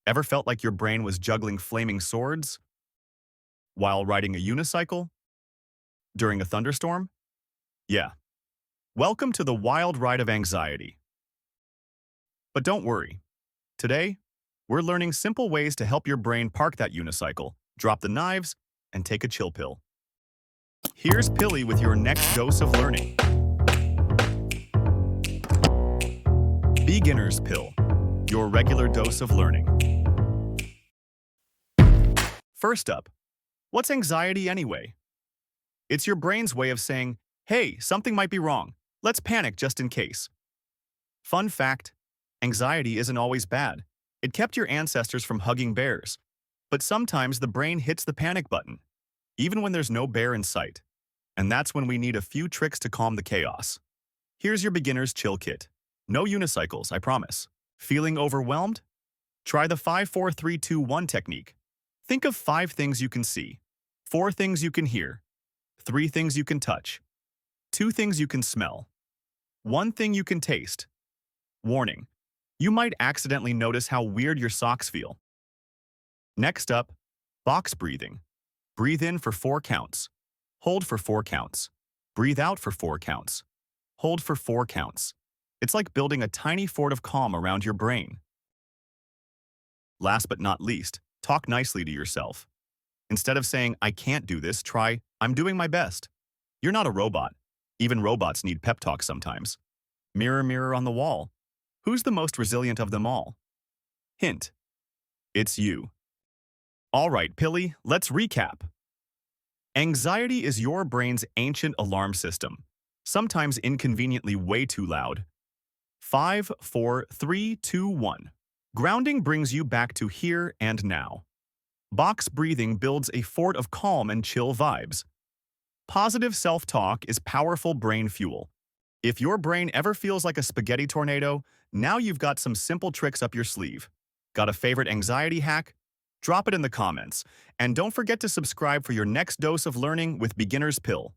Ever felt like your brain was juggling flaming swords while riding a unicycle during a thunderstorm? Yeah. Welcome to the wild ride of anxiety. But don't worry. Today, we're learning simple ways to help your brain park that unicycle, drop the knives, and take a chill pill. Here's Pilly with your next dose of learning. Beginner's Pill, your regular dose of learning. First up, what's anxiety anyway? It's your brain's way of saying, hey, something might be wrong. Let's panic just in case. Fun fact, anxiety isn't always bad. It kept your ancestors from hugging bears. But sometimes the brain hits the panic button, even when there's no bear in sight. And that's when we need a few tricks to calm the chaos. Here's your beginner's chill kit. No unicycles, I promise. Feeling overwhelmed? Try the 5-4-3-2-1 technique. Think of 5 things you can see, 4 things you can hear, 3 things you can touch, 2 things you can smell, 1 thing you can taste. Warning, you might accidentally notice how weird your socks feel. Next up, box breathing. Breathe in for 4 counts. Hold for 4 counts. Breathe out for 4 counts. Hold for 4 counts. It's like building a tiny fort of calm around your brain. Last but not least, talk nicely to yourself. Instead of saying, I can't do this, try, I'm doing my best. You're not a robot. Even robots need pep talks sometimes. Mirror, mirror on the wall. Who's the most resilient of them all? Hint. It's you. All right, Pilly, let's recap. Anxiety is your brain's ancient alarm system, sometimes inconveniently way too loud. 5, 4, 3, 2, 1. Grounding brings you back to here and now. Box breathing builds a fort of calm and chill vibes. Positive self-talk is powerful brain fuel. If your brain ever feels like a spaghetti tornado, now you've got some simple tricks up your sleeve. Got a favorite anxiety hack? Drop it in the comments. And don't forget to subscribe for your next dose of learning with Beginner's Pill.